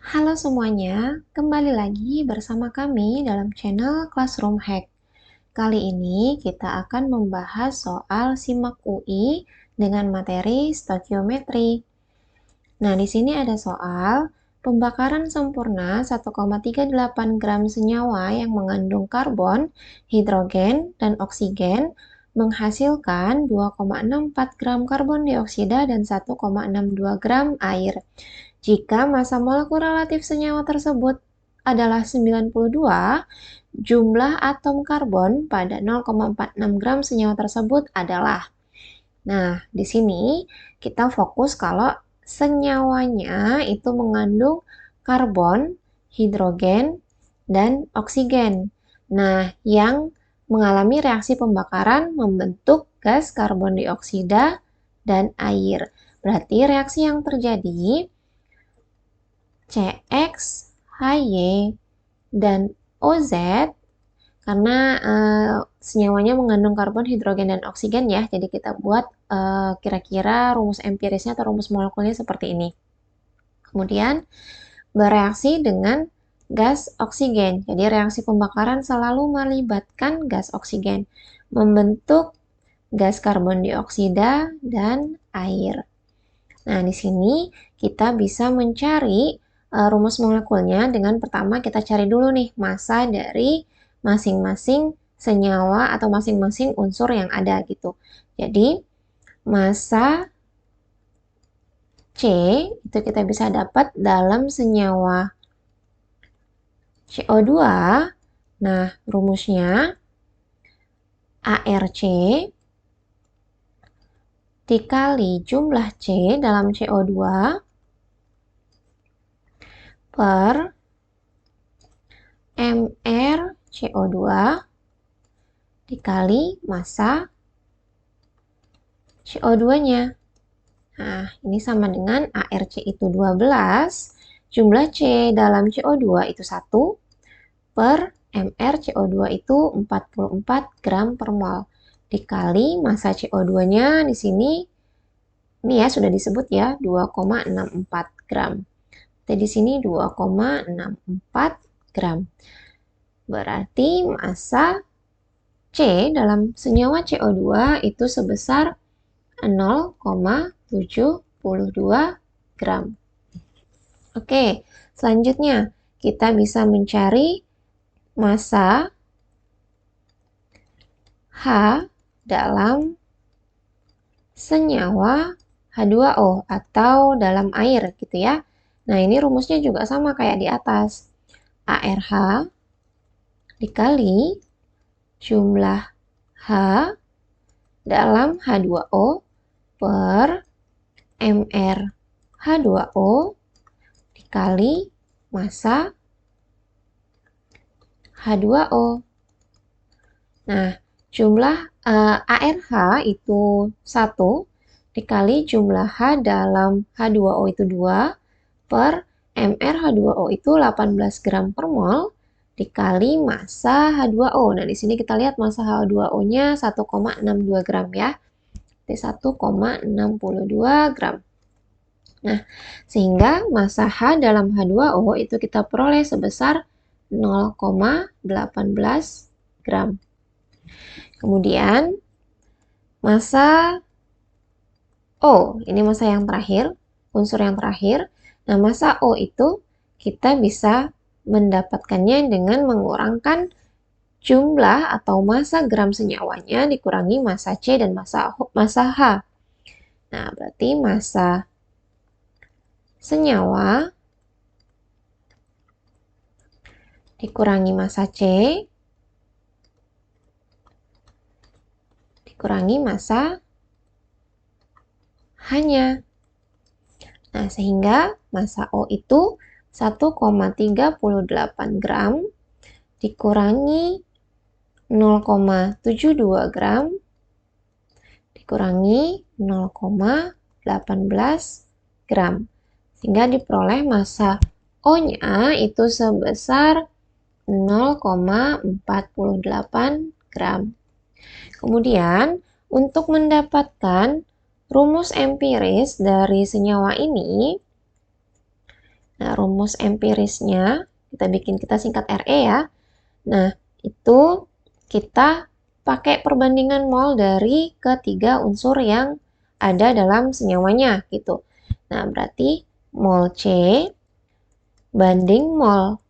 Halo semuanya, kembali lagi bersama kami dalam channel Classroom Hack. Kali ini kita akan membahas soal SIMAK UI dengan materi stoikiometri. Nah, di sini ada soal pembakaran sempurna 1,38 gram senyawa yang mengandung karbon, hidrogen, dan oksigen menghasilkan 2,64 gram karbon dioksida dan 1,62 gram air. Jika massa molekul relatif senyawa tersebut adalah 92, jumlah atom karbon pada 0,46 gram senyawa tersebut adalah. Nah, di sini kita fokus kalau senyawanya itu mengandung karbon, hidrogen, dan oksigen. Nah, yang mengalami reaksi pembakaran membentuk gas karbon dioksida dan air. Berarti reaksi yang terjadi CX, HY, dan OZ karena senyawanya mengandung karbon, hidrogen, dan oksigen ya. Jadi kita buat kira-kira rumus empirisnya atau rumus molekulnya seperti ini. Kemudian bereaksi dengan gas oksigen. Jadi reaksi pembakaran selalu melibatkan gas oksigen, membentuk gas karbon dioksida dan air. Nah, di sini kita bisa mencari rumus molekulnya dengan pertama kita cari dulu nih massa dari masing-masing senyawa atau masing-masing unsur yang ada gitu. Jadi, massa C itu kita bisa dapat dalam senyawa CO2. Nah, rumusnya ARC dikali jumlah C dalam CO2 per MR CO2 dikali massa CO2-nya. Nah, ini sama dengan ARC itu 12, jumlah C dalam CO2 itu 1, per MR CO2 itu 44 gram per mol. Dikali massa CO2-nya di sini, ini ya sudah disebut ya, 2,64 gram. Jadi di sini 2,64 gram. Berarti massa C dalam senyawa CO2 itu sebesar 0,72 gram. Oke, selanjutnya kita bisa mencari massa H dalam senyawa H2O atau dalam air gitu ya. Nah, ini rumusnya juga sama kayak di atas. ARH dikali jumlah H dalam H2O per MR H2O dikali massa H2O. Nah, jumlah ARH itu 1 dikali jumlah H dalam H2O itu 2 per MR H2O itu 18 gram per mol dikali massa H2O. Nah, di sini kita lihat massa H2O-nya 1,62 gram ya. Jadi 1,62 gram. Nah, sehingga massa H dalam H2O itu kita peroleh sebesar 0,18 gram. Kemudian, massa O, ini massa yang terakhir, unsur yang terakhir. Nah, massa O itu kita bisa mendapatkannya dengan mengurangkan jumlah atau massa gram senyawanya dikurangi massa C dan massa H. Nah, berarti massa senyawa dikurangi massa C dikurangi massa H-nya. Nah, sehingga massa O itu 1,38 gram dikurangi 0,72 gram dikurangi 0,18 gram. Sehingga diperoleh massa O-nya itu sebesar 0,48 gram. Kemudian, untuk mendapatkan rumus empiris dari senyawa ini, Nah, rumus empirisnya, kita singkat RE ya. Nah, itu kita pakai perbandingan mol dari ketiga unsur yang ada dalam senyawanya gitu. Nah, berarti mol C banding mol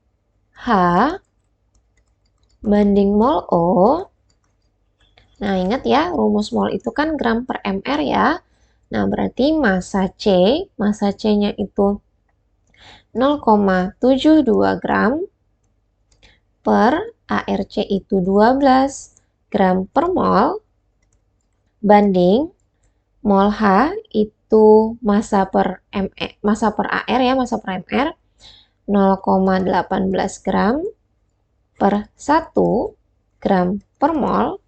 H banding mol O. Nah, ingat ya, rumus mol itu kan gram per mr ya. Nah, berarti massa C-nya itu 0,72 gram per ARC itu 12 gram per mol banding mol H itu massa per AR ya, massa per mr 0,18 gram per 1 gram per mol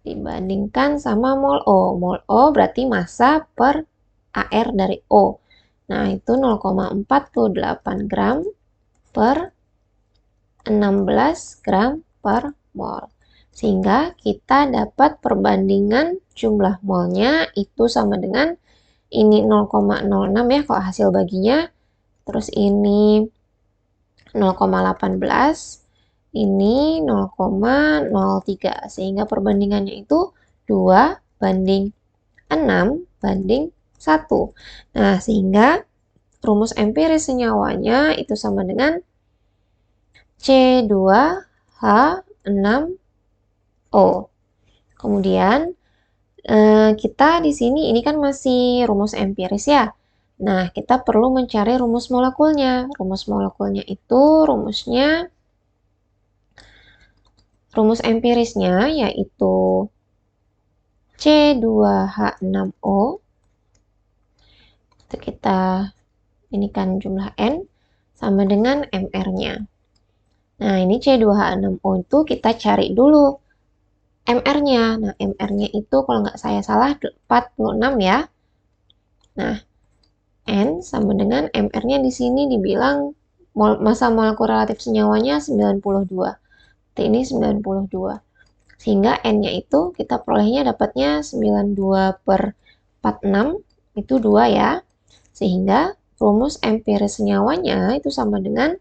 dibandingkan sama mol O. Mol O berarti massa per AR dari O. Nah, itu 0,48 gram per 16 gram per mol. Sehingga kita dapat perbandingan jumlah molnya itu sama dengan ini 0,06 ya kalau hasil baginya. Terus ini 0,18, ini 0,03. Sehingga perbandingannya itu 2 banding 6 banding 1. Nah, sehingga rumus empiris senyawanya itu sama dengan C2H6O. Kemudian kita di sini ini kan masih rumus empiris ya. Nah, kita perlu mencari rumus molekulnya. Rumus molekulnya itu rumus empirisnya yaitu C2H6O. Itu kita ini kan jumlah N sama dengan MR-nya. Nah, ini C2H6O itu kita cari dulu MR-nya. Nah, MR-nya itu kalau nggak saya salah 46 ya. Nah, N sama dengan MR-nya di sini dibilang massa molekul relatif senyawanya 92. Ini 92. Sehingga N-nya itu kita perolehnya dapatnya 92 per 46, itu 2 ya. Sehingga rumus empiris senyawanya itu sama dengan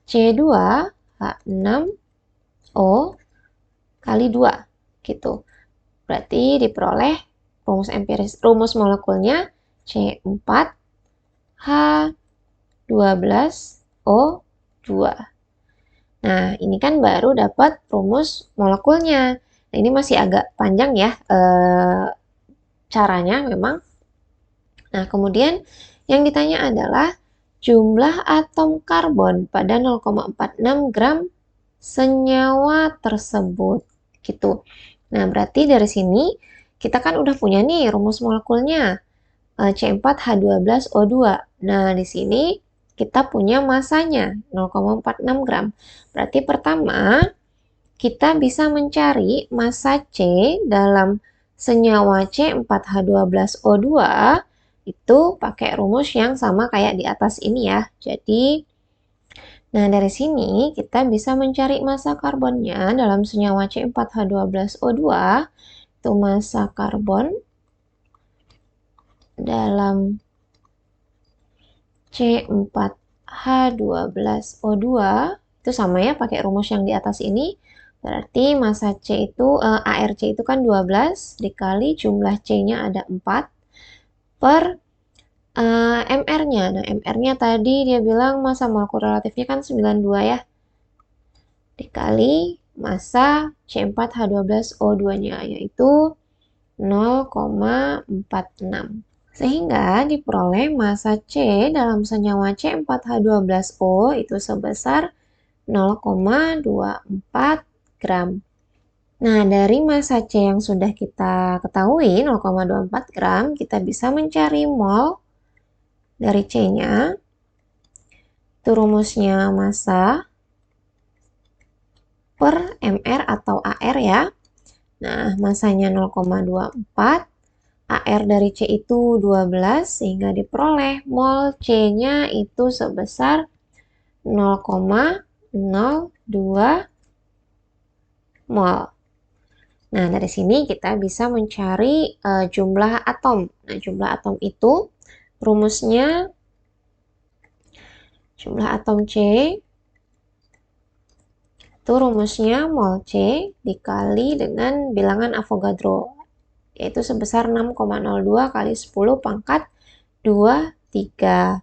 C2H6O kali 2 gitu. Berarti diperoleh rumus molekulnya C4H12O2. Nah, ini kan baru dapat rumus molekulnya. Nah, ini masih agak panjang ya caranya memang. Nah, kemudian yang ditanya adalah jumlah atom karbon pada 0,46 gram senyawa tersebut. Gitu. Nah, berarti dari sini kita kan udah punya nih rumus molekulnya. C4H12O2. Nah, di sini kita punya masanya 0,46 gram. Berarti pertama kita bisa mencari massa C dalam senyawa C4H12O2 itu pakai rumus yang sama kayak di atas ini ya. Jadi, nah dari sini kita bisa mencari massa karbonnya dalam senyawa C4H12O2 itu massa karbon dalam C4H12O2 itu sama ya pakai rumus yang di atas ini. Berarti massa C itu ARC itu kan 12 dikali jumlah C-nya ada 4 per MR-nya. Nah, MR-nya tadi dia bilang massa molekul relatifnya kan 92 ya. Dikali massa C4H12O2-nya yaitu 0,46. Sehingga diperoleh massa C dalam senyawa C4H12O itu sebesar 0,24 gram. Nah, dari massa C yang sudah kita ketahui 0,24 gram, kita bisa mencari mol dari C-nya. Itu rumusnya massa per MR atau AR ya. Nah, massanya 0,24. AR dari C itu 12, sehingga diperoleh mol C-nya itu sebesar 0,02 mol. Nah, dari sini kita bisa mencari jumlah atom. Nah, jumlah atom itu rumusnya Jumlah atom C itu rumusnya mol C dikali dengan bilangan Avogadro, yaitu sebesar 6,02 kali 10 pangkat 23.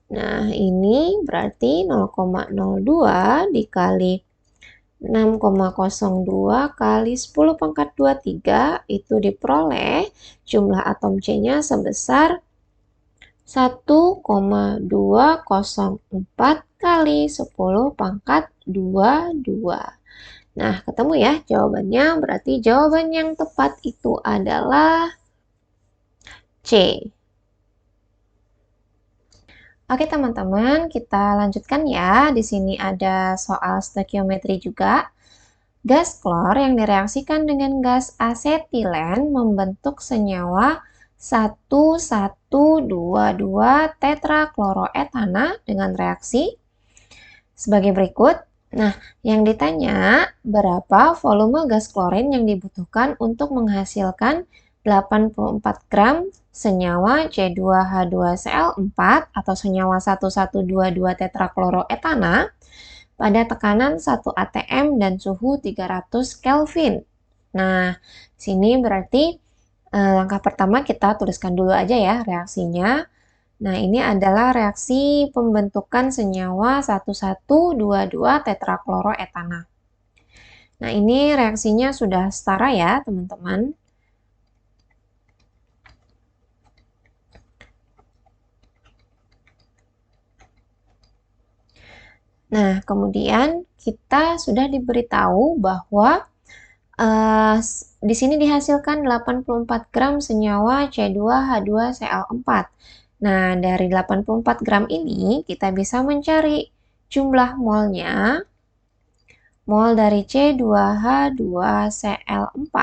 Nah, ini berarti 0,02 dikali 6,02 kali 10 pangkat 23 itu diperoleh jumlah atom C-nya sebesar 1,204 kali 10 pangkat 22. Nah, ketemu ya jawabannya. Berarti jawaban yang tepat itu adalah C. Oke teman-teman, kita lanjutkan ya. Di sini ada soal stoikiometri juga. Gas klor yang direaksikan dengan gas asetilen membentuk senyawa 1122 tetrakloroetana dengan reaksi sebagai berikut. Nah, yang ditanya berapa volume gas klorin yang dibutuhkan untuk menghasilkan 84 gram senyawa C2H2Cl4 atau senyawa 1122 tetrakloroetana pada tekanan 1 atm dan suhu 300 Kelvin. Nah, sini berarti langkah pertama kita tuliskan dulu aja ya reaksinya. Nah, ini adalah reaksi pembentukan senyawa 1122 tetrakloroetana. Nah, ini reaksinya sudah setara ya, teman-teman. Nah, kemudian kita sudah diberitahu bahwa di sini dihasilkan 84 gram senyawa C2H2Cl4. Nah, dari 84 gram ini kita bisa mencari jumlah molnya. Mol dari C2H2Cl4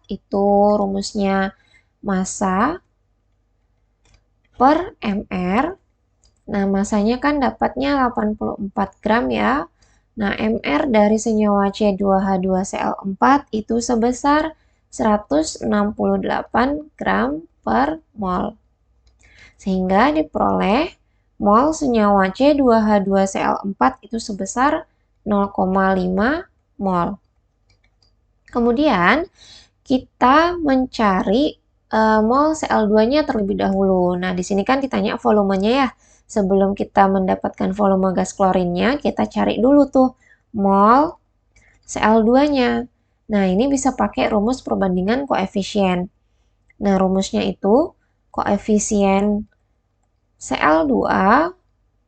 itu rumusnya massa per mR. Nah, masanya kan dapatnya 84 gram ya. Nah, mR dari senyawa C2H2Cl4 itu sebesar 168 gram per mol. Sehingga diperoleh mol senyawa C2H2Cl4 itu sebesar 0,5 mol. Kemudian, kita mencari mol Cl2-nya terlebih dahulu. Nah, di sini kan ditanya volumenya ya. Sebelum kita mendapatkan volume gas klorinnya, kita cari dulu tuh mol Cl2-nya. Nah, ini bisa pakai rumus perbandingan koefisien. Nah, rumusnya itu koefisien Cl2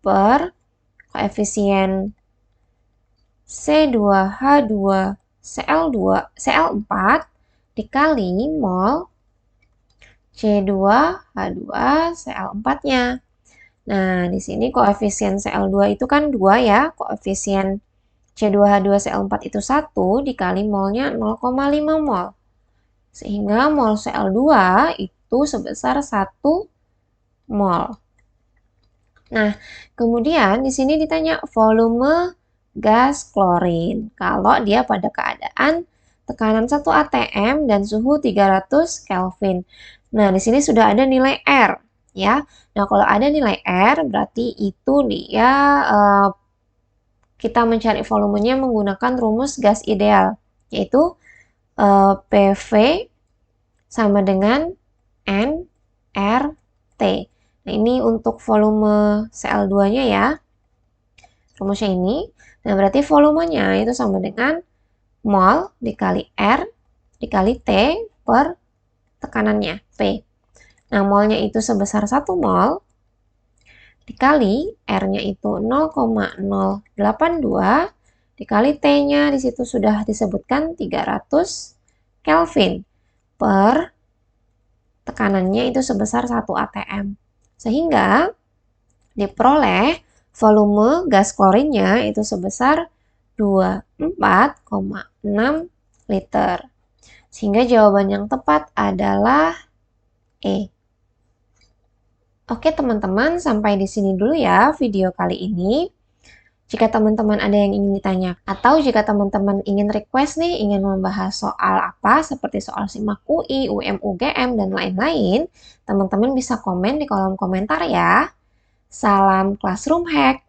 per koefisien C2H2Cl4 dikali mol C2H2Cl4-nya. Nah, di sini koefisien Cl2 itu kan 2 ya, koefisien C2H2Cl4 itu 1 dikali molnya 0,5 mol. Sehingga mol Cl2 itu sebesar 1 mol. Nah, kemudian di sini ditanya volume gas klorin. Kalau dia pada keadaan tekanan 1 atm dan suhu 300 Kelvin. Nah, di sini sudah ada nilai R ya. Nah, kalau ada nilai R berarti itu dia kita mencari volumenya menggunakan rumus gas ideal, yaitu PV sama dengan nRT. Nah, ini untuk volume Cl2-nya ya. Rumusnya ini. Nah, berarti volumenya itu sama dengan mol dikali R dikali T per tekanannya, P. Nah, molnya itu sebesar 1 mol dikali R-nya itu 0,082 dikali T-nya di situ sudah disebutkan 300 Kelvin per tekanannya itu sebesar 1 atm. Sehingga diperoleh volume gas klorinnya itu sebesar 24,6 liter. Sehingga jawaban yang tepat adalah E. Oke teman-teman, sampai di sini dulu ya video kali ini. Jika teman-teman ada yang ingin ditanya, atau jika teman-teman ingin request nih, ingin membahas soal apa, seperti soal SIMAK UI, UM, UGM, dan lain-lain, teman-teman bisa komen di kolom komentar ya. Salam Classroom Hack!